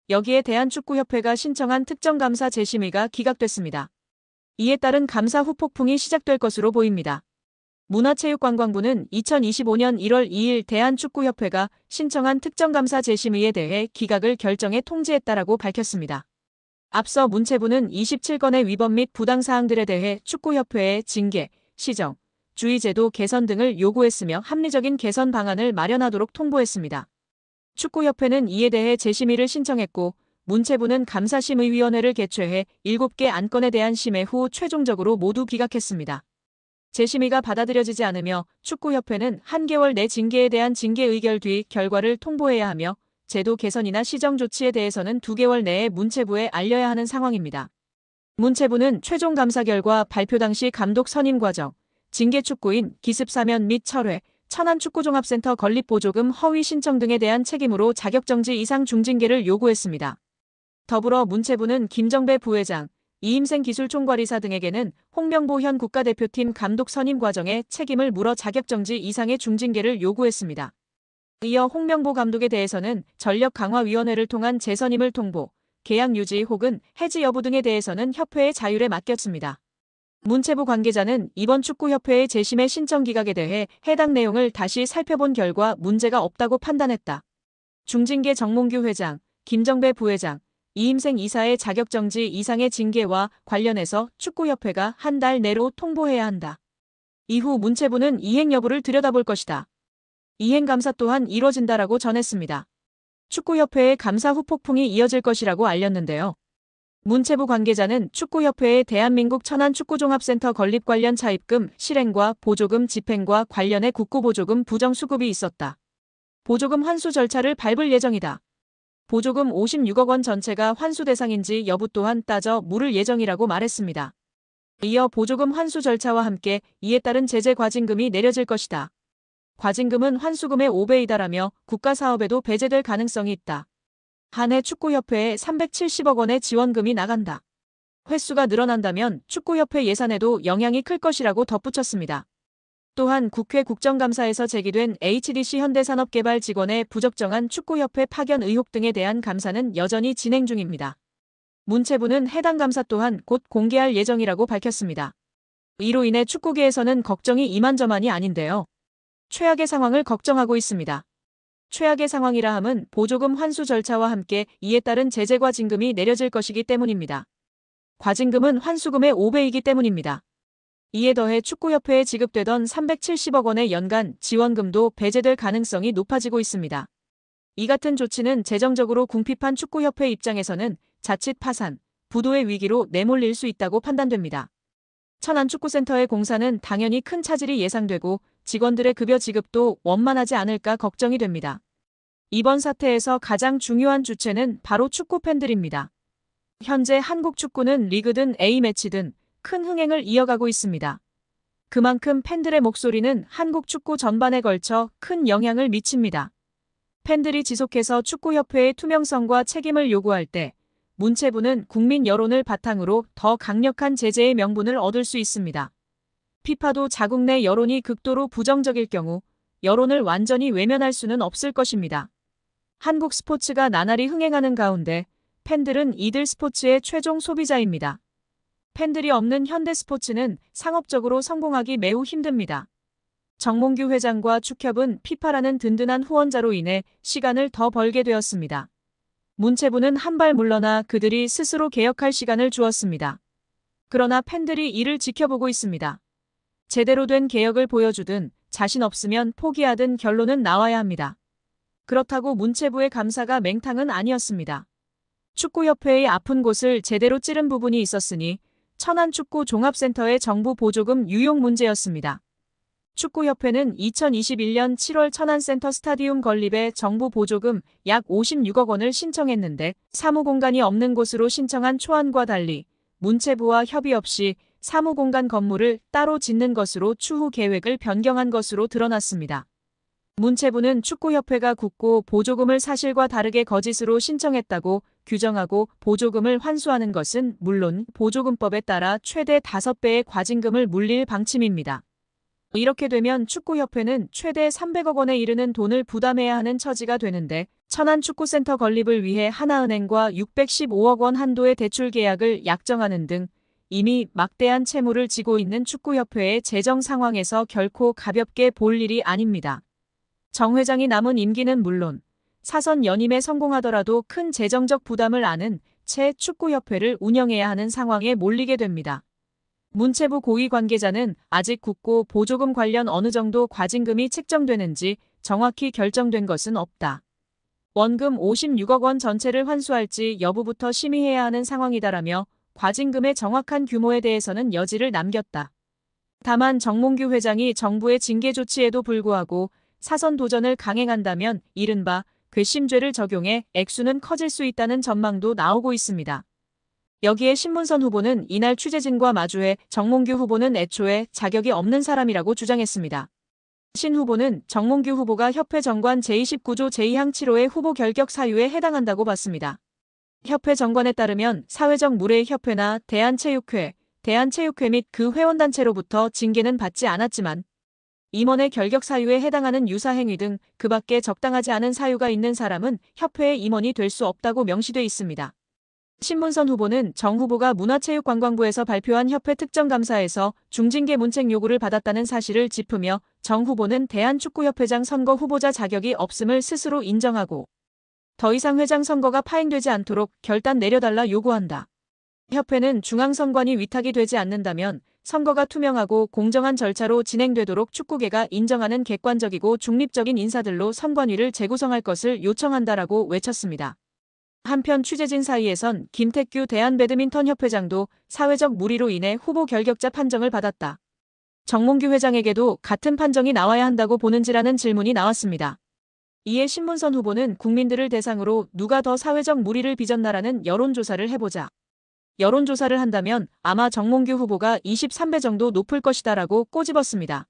여기에 대한축구협회가 신청한 특정감사 재심의가 기각됐습니다. 이에 따른 감사 후폭풍이 시작될 것으로 보입니다. 문화체육관광부는 2025년 1월 2일 대한축구협회가 신청한 특정감사 재심의에 대해 기각을 결정해 통지했다라고 밝혔습니다. 앞서 문체부는 27건의 위반 및 부당사항들에 대해 축구협회에 징계, 시정, 주의제도 개선 등을 요구했으며 합리적인 개선 방안을 마련하도록 통보했습니다. 축구협회는 이에 대해 재심의를 신청했고 문체부는 감사심의위원회를 개최해 7개 안건에 대한 심의 후 최종적으로 모두 기각했습니다. 재심의가 받아들여지지 않으며 축구협회는 한 개월 내 징계에 대한 징계 의결 뒤 결과를 통보해야 하며 제도 개선이나 시정 조치에 대해서는 2개월 내에 문체부에 알려야 하는 상황입니다. 문체부는 최종 감사 결과 발표 당시 감독 선임 과정, 징계 축구인 기습 사면 및 철회, 천안축구종합센터 건립보조금 허위 신청 등에 대한 책임으로 자격정지 이상 중징계를 요구했습니다. 더불어 문체부는 김정배 부회장, 이임생 기술총괄이사 등에게는 홍명보 현 국가대표팀 감독 선임 과정에 책임을 물어 자격정지 이상의 중징계를 요구했습니다. 이어 홍명보 감독에 대해서는 전력강화위원회를 통한 재선임을 통보, 계약 유지 혹은 해지 여부 등에 대해서는 협회의 자율에 맡겼습니다. 문체부 관계자는 이번 축구협회의 재심의 신청 기각에 대해 해당 내용을 다시 살펴본 결과 문제가 없다고 판단했다. 중징계 정몽규 회장, 김정배 부회장, 이임생 이사의 자격정지 이상의 징계와 관련해서 축구협회가 한 달 내로 통보해야 한다. 이후 문체부는 이행 여부를 들여다볼 것이다. 이행 감사 또한 이뤄진다라고 전했습니다. 축구협회의 감사 후 폭풍이 이어질 것이라고 알렸는데요. 문체부 관계자는 축구협회의 대한민국 천안축구종합센터 건립 관련 차입금, 실행과 보조금 집행과 관련해 국고보조금 부정수급이 있었다. 보조금 환수 절차를 밟을 예정이다. 보조금 56억 원 전체가 환수 대상인지 여부 또한 따져 물을 예정이라고 말했습니다. 이어 보조금 환수 절차와 함께 이에 따른 제재 과징금이 내려질 것이다. 과징금은 환수금의 5배이다라며 국가사업에도 배제될 가능성이 있다. 한 해 축구협회에 370억 원의 지원금이 나간다. 횟수가 늘어난다면 축구협회 예산에도 영향이 클 것이라고 덧붙였습니다. 또한 국회 국정감사에서 제기된 HDC 현대산업개발 직원의 부적정한 축구협회 파견 의혹 등에 대한 감사는 여전히 진행 중입니다. 문체부는 해당 감사 또한 곧 공개할 예정이라고 밝혔습니다. 이로 인해 축구계에서는 걱정이 이만저만이 아닌데요. 최악의 상황을 걱정하고 있습니다. 최악의 상황이라 함은 보조금 환수 절차와 함께 이에 따른 제재 과징금이 내려질 것이기 때문입니다. 과징금은 환수금의 5배이기 때문입니다. 이에 더해 축구협회에 지급되던 370억 원의 연간 지원금도 배제될 가능성이 높아지고 있습니다. 이 같은 조치는 재정적으로 궁핍한 축구협회 입장에서는 자칫 파산, 부도의 위기로 내몰릴 수 있다고 판단됩니다. 천안축구센터의 공사는 당연히 큰 차질이 예상되고 직원들의 급여 지급도 원만하지 않을까 걱정이 됩니다. 이번 사태에서 가장 중요한 주체는 바로 축구팬들입니다. 현재 한국 축구는 리그든 A매치든 큰 흥행을 이어가고 있습니다. 그만큼 팬들의 목소리는 한국 축구 전반에 걸쳐 큰 영향을 미칩니다. 팬들이 지속해서 축구협회의 투명성과 책임을 요구할 때 문체부는 국민 여론을 바탕으로 더 강력한 제재의 명분을 얻을 수 있습니다. 피파도 자국 내 여론이 극도로 부정적일 경우 여론을 완전히 외면할 수는 없을 것입니다. 한국 스포츠가 나날이 흥행하는 가운데 팬들은 이들 스포츠의 최종 소비자입니다. 팬들이 없는 현대 스포츠는 상업적으로 성공하기 매우 힘듭니다. 정몽규 회장과 축협은 피파라는 든든한 후원자로 인해 시간을 더 벌게 되었습니다. 문체부는 한 발 물러나 그들이 스스로 개혁할 시간을 주었습니다. 그러나 팬들이 이를 지켜보고 있습니다. 제대로 된 개혁을 보여주든 자신 없으면 포기하든 결론은 나와야 합니다. 그렇다고 문체부의 감사가 맹탕은 아니었습니다. 축구협회의 아픈 곳을 제대로 찌른 부분이 있었으니 천안축구종합센터의 정부 보조금 유용 문제였습니다. 축구협회는 2021년 7월 천안센터 스타디움 건립에 정부 보조금 약 56억 원을 신청했는데 사무공간이 없는 곳으로 신청한 초안과 달리 문체부와 협의 없이 사무공간 건물을 따로 짓는 것으로 추후 계획을 변경한 것으로 드러났습니다. 문체부는 축구협회가 국고 보조금을 사실과 다르게 거짓으로 신청했다고 규정하고 보조금을 환수하는 것은 물론 보조금법에 따라 최대 5배의 과징금을 물릴 방침입니다. 이렇게 되면 축구협회는 최대 300억 원에 이르는 돈을 부담해야 하는 처지가 되는데 천안축구센터 건립을 위해 하나은행과 615억 원 한도의 대출 계약을 약정하는 등 이미 막대한 채무를 지고 있는 축구협회의 재정 상황에서 결코 가볍게 볼 일이 아닙니다. 정 회장이 남은 임기는 물론 사선 연임에 성공하더라도 큰 재정적 부담을 안은 채 축구협회를 운영해야 하는 상황에 몰리게 됩니다. 문체부 고위 관계자는 아직 국고 보조금 관련 어느 정도 과징금이 책정되는지 정확히 결정된 것은 없다. 원금 56억 원 전체를 환수할지 여부부터 심의해야 하는 상황이다라며 과징금의 정확한 규모에 대해서는 여지를 남겼다. 다만 정몽규 회장이 정부의 징계 조치에도 불구하고 사선 도전을 강행한다면 이른바 괘씸죄를 적용해 액수는 커질 수 있다는 전망도 나오고 있습니다. 여기에 신문선 후보는 이날 취재진과 마주해 정몽규 후보는 애초에 자격이 없는 사람이라고 주장했습니다. 신 후보는 정몽규 후보가 협회 정관 제29조 제2항 7호의 후보 결격 사유에 해당한다고 봤습니다. 협회 정관에 따르면 사회적 무례 협회나 대한체육회 및 그 회원단체로부터 징계는 받지 않았지만 임원의 결격 사유에 해당하는 유사행위 등 그 밖에 적당하지 않은 사유가 있는 사람은 협회의 임원이 될 수 없다고 명시돼 있습니다. 신문선 후보는 정 후보가 문화체육관광부에서 발표한 협회 특정감사에서 중징계 문책 요구를 받았다는 사실을 짚으며 정 후보는 대한축구협회장 선거 후보자 자격이 없음을 스스로 인정하고 더 이상 회장 선거가 파행되지 않도록 결단 내려달라 요구한다. 협회는 중앙선관위 위탁이 되지 않는다면 선거가 투명하고 공정한 절차로 진행되도록 축구계가 인정하는 객관적이고 중립적인 인사들로 선관위를 재구성할 것을 요청한다라고 외쳤습니다. 한편 취재진 사이에선 김택규 대한배드민턴협회장도 사회적 무리로 인해 후보 결격자 판정을 받았다. 정몽규 회장에게도 같은 판정이 나와야 한다고 보는지라는 질문이 나왔습니다. 이에 신문선 후보는 국민들을 대상으로 누가 더 사회적 무리를 빚었나라는 여론조사를 해보자. 여론조사를 한다면 아마 정몽규 후보가 23배 정도 높을 것이다라고 꼬집었습니다.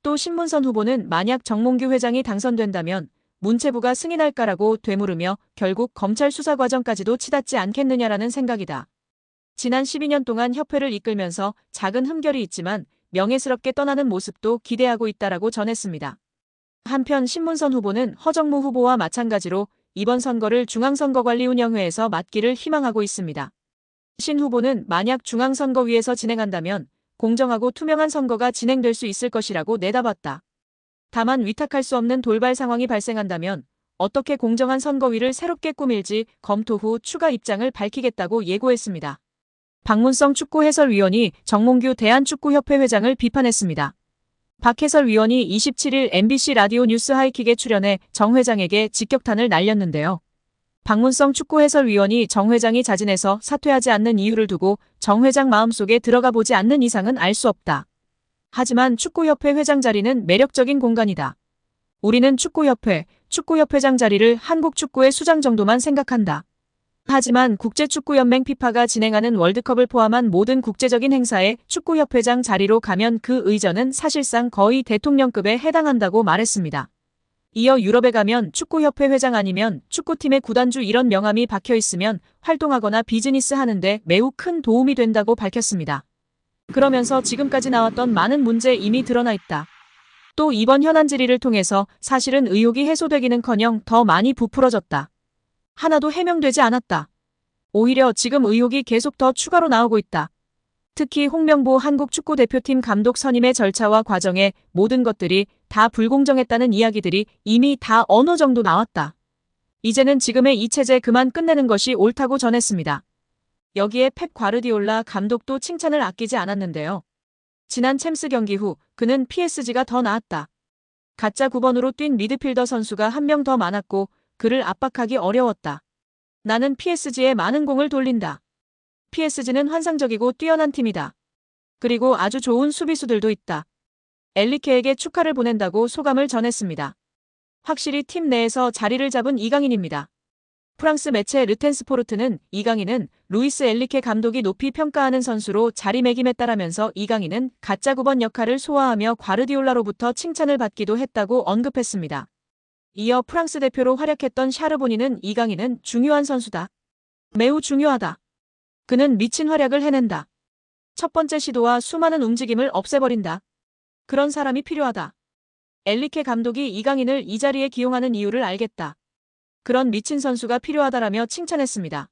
또 신문선 후보는 만약 정몽규 회장이 당선된다면 문체부가 승인할까라고 되물으며 결국 검찰 수사 과정까지도 치닫지 않겠느냐라는 생각이다. 지난 12년 동안 협회를 이끌면서 작은 흠결이 있지만 명예스럽게 떠나는 모습도 기대하고 있다라고 전했습니다. 한편 신문선 후보는 허정무 후보와 마찬가지로 이번 선거를 중앙선거관리운영회에서 맡기를 희망하고 있습니다. 신 후보는 만약 중앙선거위에서 진행한다면 공정하고 투명한 선거가 진행될 수 있을 것이라고 내다봤다. 다만 위탁할 수 없는 돌발 상황이 발생한다면 어떻게 공정한 선거위를 새롭게 꾸밀지 검토 후 추가 입장을 밝히겠다고 예고했습니다. 박문성 축구해설위원이 정몽규 대한축구협회 회장을 비판했습니다. 박 해설위원이 27일 MBC 라디오 뉴스 하이킥에 출연해 정 회장에게 직격탄을 날렸는데요. 박문성 축구해설위원이 정 회장이 자진해서 사퇴하지 않는 이유를 두고 정 회장 마음속에 들어가 보지 않는 이상은 알 수 없다. 하지만 축구협회 회장 자리는 매력적인 공간이다. 우리는 축구협회장 자리를 한국 축구의 수장 정도만 생각한다. 하지만 국제축구연맹 피파가 진행하는 월드컵을 포함한 모든 국제적인 행사에 축구협회장 자리로 가면 그 의전은 사실상 거의 대통령급에 해당한다고 말했습니다. 이어 유럽에 가면 축구협회 회장 아니면 축구팀의 구단주 이런 명함이 박혀 있으면 활동하거나 비즈니스 하는데 매우 큰 도움이 된다고 밝혔습니다. 그러면서 지금까지 나왔던 많은 문제 이미 드러나 있다. 또 이번 현안 질의를 통해서 사실은 의혹이 해소되기는커녕 더 많이 부풀어졌다. 하나도 해명되지 않았다. 오히려 지금 의혹이 계속 더 추가로 나오고 있다. 특히 홍명보 한국축구대표팀 감독 선임의 절차와 과정에 모든 것들이 다 불공정했다는 이야기들이 이미 다 어느 정도 나왔다. 이제는 지금의 이 체제 그만 끝내는 것이 옳다고 전했습니다. 여기에 펩 과르디올라 감독도 칭찬을 아끼지 않았는데요. 지난 챔스 경기 후 그는 PSG가 더 나았다. 가짜 9번으로 뛴 미드필더 선수가 한 명 더 많았고 그를 압박하기 어려웠다. 나는 PSG에 많은 공을 돌린다. PSG는 환상적이고 뛰어난 팀이다. 그리고 아주 좋은 수비수들도 있다. 엘리케에게 축하를 보낸다고 소감을 전했습니다. 확실히 팀 내에서 자리를 잡은 이강인입니다. 프랑스 매체 르텐스포르트는 이강인은 루이스 엘리케 감독이 높이 평가하는 선수로 자리매김했다라면서 이강인은 가짜 9번 역할을 소화하며 과르디올라로부터 칭찬을 받기도 했다고 언급했습니다. 이어 프랑스 대표로 활약했던 샤르보니는 이강인은 중요한 선수다. 매우 중요하다. 그는 미친 활약을 해낸다. 첫 번째 시도와 수많은 움직임을 없애버린다. 그런 사람이 필요하다. 엘리케 감독이 이강인을 이 자리에 기용하는 이유를 알겠다. 그런 미친 선수가 필요하다라며 칭찬했습니다.